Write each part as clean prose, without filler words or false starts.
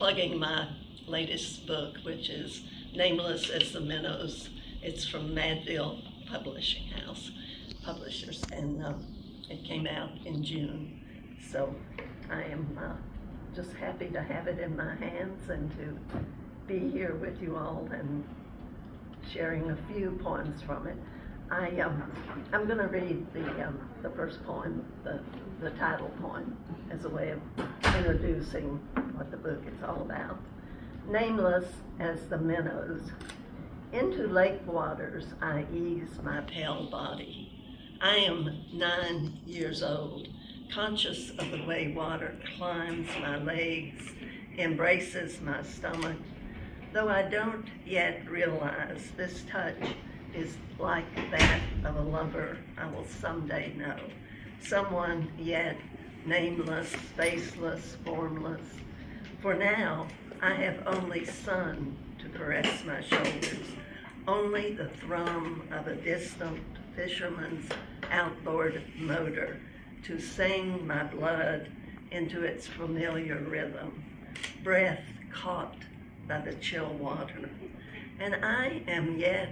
Plugging my latest book, which is Nameless as the Minnows. It's from Madville Publishing House Publishers, and it came out in June. So I am just happy to have it in my hands and to be here with you all and sharing a few poems from it. I'm going to read the first poem, the title poem, as a way of introducing what the book is all about. Nameless as the minnows, into lake waters I ease my pale body. I am 9 years old, conscious of the way water climbs my legs, embraces my stomach, though I don't yet realize this touch is like that of a lover I will someday know. Someone yet nameless, faceless, formless. For now, I have only sun to caress my shoulders, only the thrum of a distant fisherman's outboard motor to sing my blood into its familiar rhythm, breath caught by the chill water. And I am yet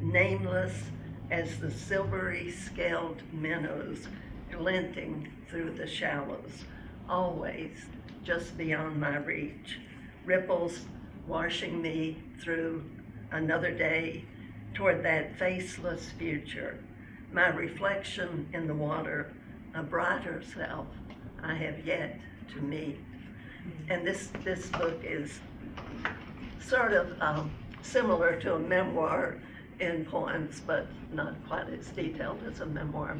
nameless as the silvery scaled minnows glinting through the shallows, always just beyond my reach, ripples washing me through another day toward that faceless future, my reflection in the water, a brighter self I have yet to meet. And this book is sort of similar to a memoir in poems, but not quite as detailed as a memoir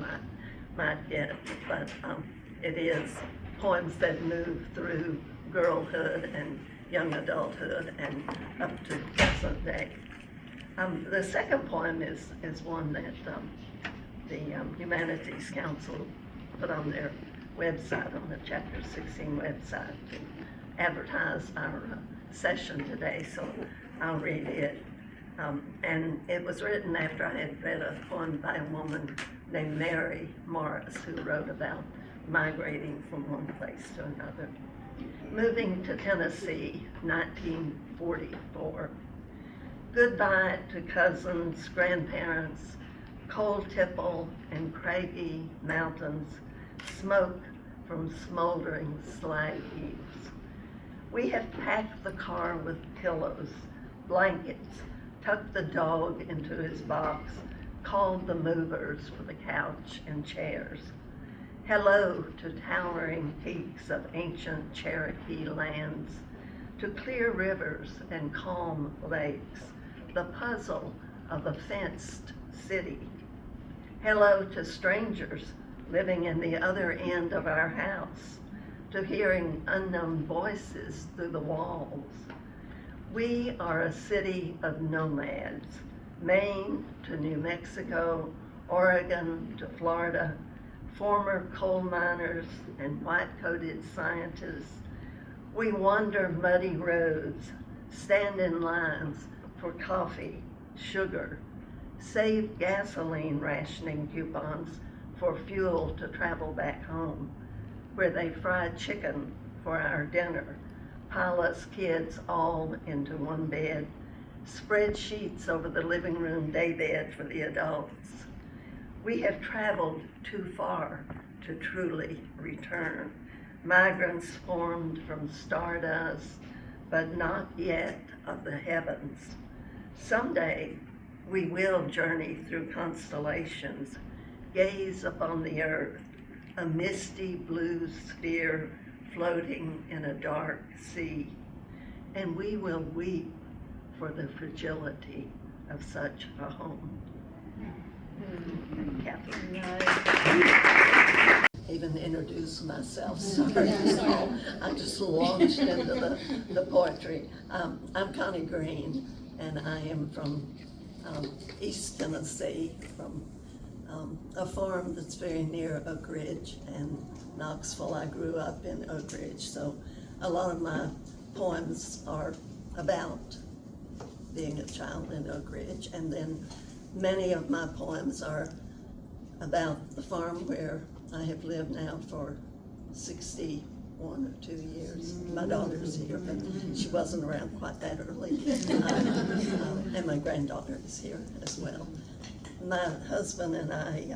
might get. But it is poems that move through girlhood and young adulthood and up to present day. The second poem is one that the Humanities Council put on their website, on the Chapter 16 website, to advertise our session today, so I'll read it. And it was written after I had read a poem by a woman named Mary Morris, who wrote about migrating from one place to another. Moving to Tennessee, 1944. Goodbye to cousins, grandparents, cold tipple and craggy mountains, smoke from smoldering slag heaps. We have packed the car with pillows, blankets, tucked the dog into his box, called the movers for the couch and chairs. Hello to towering peaks of ancient Cherokee lands, to clear rivers and calm lakes, the puzzle of a fenced city. Hello to strangers living in the other end of our house, to hearing unknown voices through the walls. We are a city of nomads, Maine to New Mexico, Oregon to Florida, former coal miners and white-coated scientists. We wander muddy roads, stand in lines for coffee, sugar, save gasoline rationing coupons for fuel to travel back home, where they fry chicken for our dinner, pile us kids all into one bed, spread sheets over the living room daybed for the adults. We have traveled too far to truly return, migrants formed from stardust, but not yet of the heavens. Someday we will journey through constellations, gaze upon the earth, a misty blue sphere floating in a dark sea, and we will weep for the fragility of such a home. Catherine. Even introduce myself, sorry. I just launched into the poetry. I'm Connie Green, and I am from East Tennessee, from a farm that's very near Oak Ridge and Knoxville. I grew up in Oak Ridge, so a lot of my poems are about being a child in Oak Ridge, and then many of my poems are about the farm where I have lived now for 61 1 or 2 years. My daughter's here, but she wasn't around quite that early. And my granddaughter is here as well. My husband and I,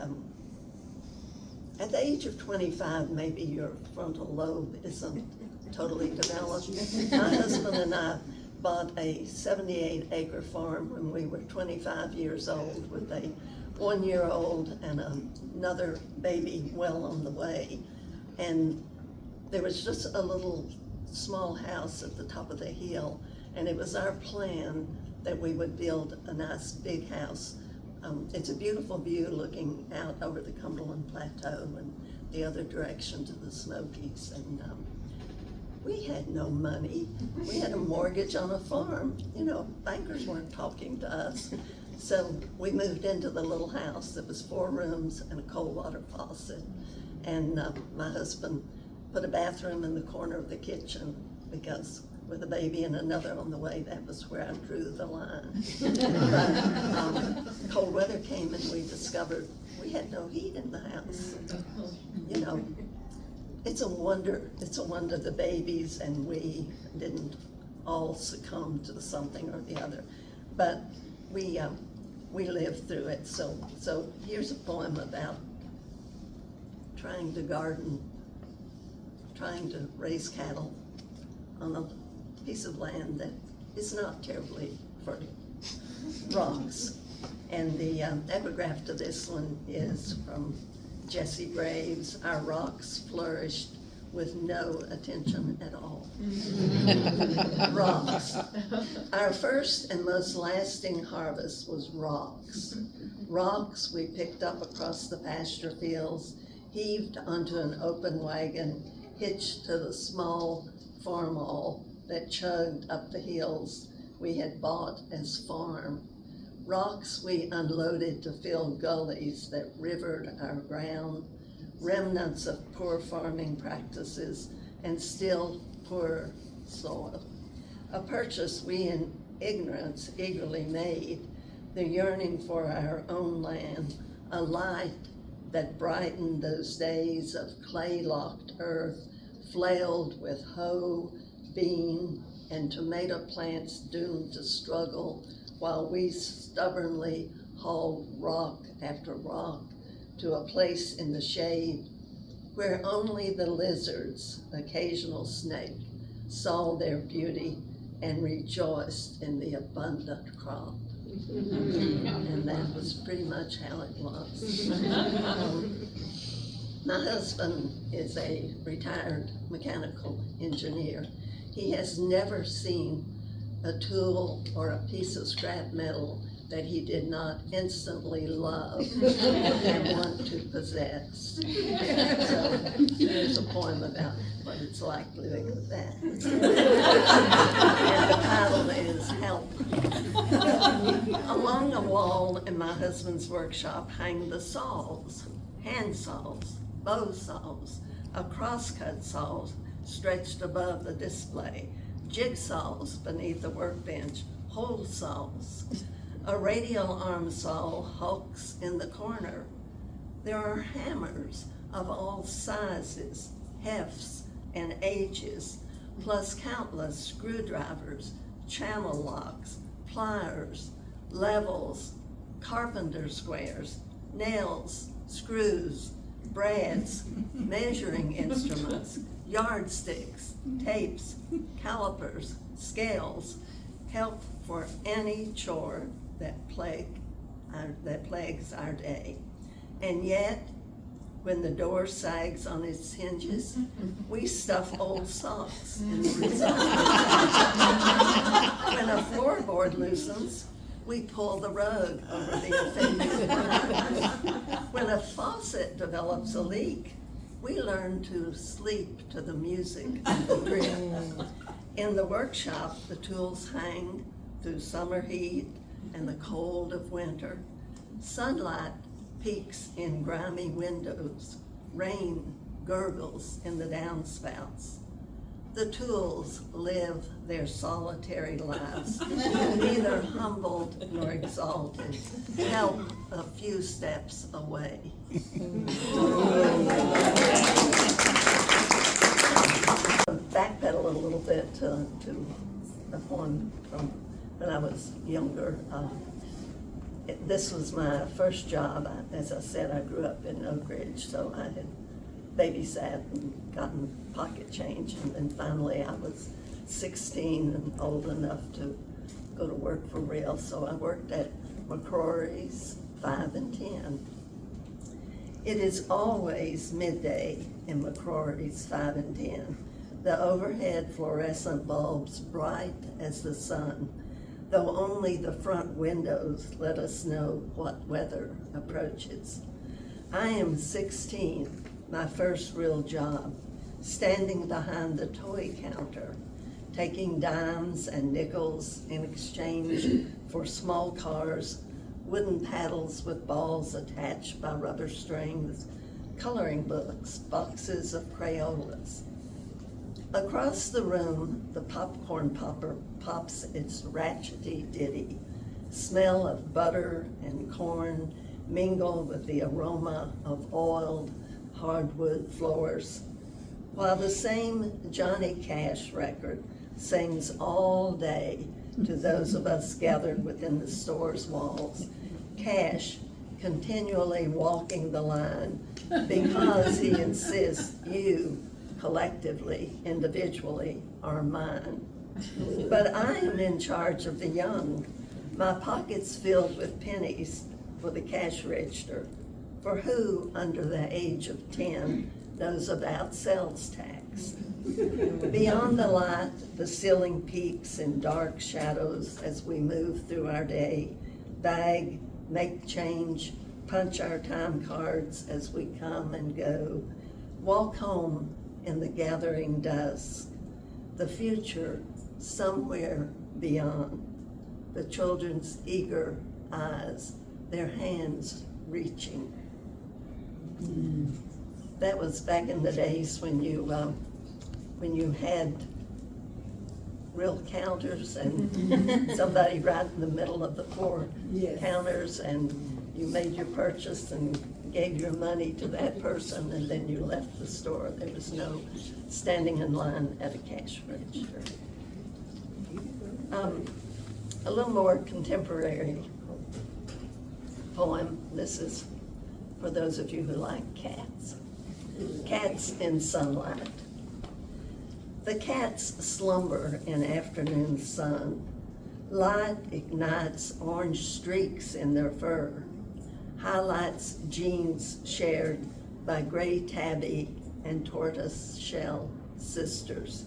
at the age of 25, maybe your frontal lobe isn't totally developed. My husband and I bought a 78-acre farm when we were 25 years old with a 1-year-old and another baby well on the way. And there was just a little small house at the top of the hill, and it was our plan that we would build a nice big house. It's a beautiful view looking out over the Cumberland Plateau and the other direction to the Smokies. And we had no money. We had a mortgage on a farm. You know, bankers weren't talking to us. So we moved into the little house that was 4 rooms and a cold water faucet. And my husband put a bathroom in the corner of the kitchen because with a baby and another on the way, that was where I drew the line. But cold weather came and we discovered we had no heat in the house. You know, it's a wonder the babies and we didn't all succumb to something or the other. But we lived through it. So here's a poem about trying to garden, trying to raise cattle on a piece of land that is not terribly fertile. Rocks. And the epigraph to this one is from Jesse Graves. Our rocks flourished with no attention at all. Rocks. Our first and most lasting harvest was rocks. Rocks we picked up across the pasture fields, heaved onto an open wagon, hitched to the small farmall that chugged up the hills we had bought as farm. Rocks we unloaded to fill gullies that rivered our ground, remnants of poor farming practices and still poorer soil. A purchase we in ignorance eagerly made, the yearning for our own land, a light that brightened those days of clay-locked earth, flailed with hoe, bean, and tomato plants doomed to struggle while we stubbornly hauled rock after rock to a place in the shade where only the lizards, occasional snake, saw their beauty and rejoiced in the abundant crop. And that was pretty much how it was. My husband is a retired mechanical engineer. He has never seen a tool or a piece of scrap metal that he did not instantly love and want to possess. So there's a poem about what it's like living with that. And the title is Help. Along a wall in my husband's workshop hang the saws, hand saws, bow saws, a crosscut saws stretched above the display, jigsaws beneath the workbench, hole saws. A radial arm saw hulks in the corner. There are hammers of all sizes, hefts, and ages, plus countless screwdrivers, channel locks, pliers, levels, carpenter squares, nails, screws, brads, measuring instruments, yardsticks, tapes, calipers, scales, help for any chore that plagues our day. And yet, when the door sags on its hinges, we stuff old socks in the result. When a floorboard loosens, we pull the rug over the offending corner. When a faucet develops a leak, we learn to sleep to the music of the drip. In the workshop, the tools hang through summer heat and the cold of winter. Sunlight peeks in grimy windows. Rain gurgles in the downspouts. The tools live their solitary lives, neither humbled nor exalted, help a few steps away. backpedal a little bit to a poem from when I was younger. This was my first job. As I said, I grew up in Oak Ridge, so I had babysat and gotten pocket change, and then finally I was 16 and old enough to go to work for real. So I worked at McCrory's 5 and 10. It is always midday in McCrory's 5 and 10. The overhead fluorescent bulbs bright as the sun, though only the front windows let us know what weather approaches. I am 16, my first real job, standing behind the toy counter, taking dimes and nickels in exchange for small cars, wooden paddles with balls attached by rubber strings, coloring books, boxes of Crayolas. Across the room, the popcorn popper pops its ratchety ditty. Smell of butter and corn mingle with the aroma of oiled hardwood floors, while the same Johnny Cash record sings all day to those of us gathered within the store's walls. Cash continually walking the line because he insists you collectively, individually, are mine. But I am in charge of the young, my pockets filled with pennies for the cash register. For who under the age of 10 knows about sales tax? Beyond the light, the ceiling peaks in dark shadows as we move through our day, bag, make change, punch our time cards as we come and go, walk home in the gathering dusk, the future somewhere beyond, the children's eager eyes, their hands reaching. That was back in the days when you had real counters and somebody right in the middle of the 4 counters, and you made your purchase and gave your money to that person, and then you left the store. There was no standing in line at a cash register. A little more contemporary poem. This is for those of you who like cats. Cats in sunlight. The cats slumber in afternoon sun. Light ignites orange streaks in their fur, highlights genes shared by gray tabby and tortoise shell sisters.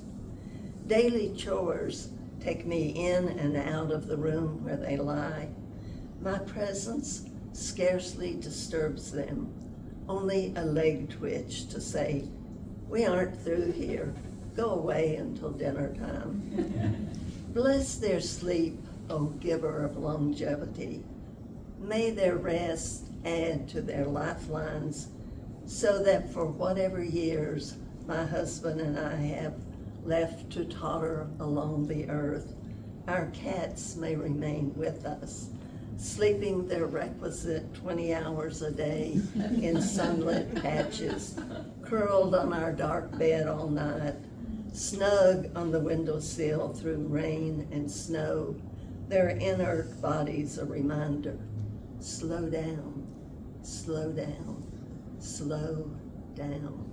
Daily chores take me in and out of the room where they lie. My presence scarcely disturbs them, only a leg twitch to say, we aren't through here, go away until dinner time. Bless their sleep, O giver of longevity. May their rest add to their lifelines, so that for whatever years my husband and I have left to totter along the earth, our cats may remain with us, sleeping their requisite 20 hours a day in sunlit patches, curled on our dark bed all night, snug on the windowsill through rain and snow, their inert bodies a reminder. Slow down, slow down, slow down.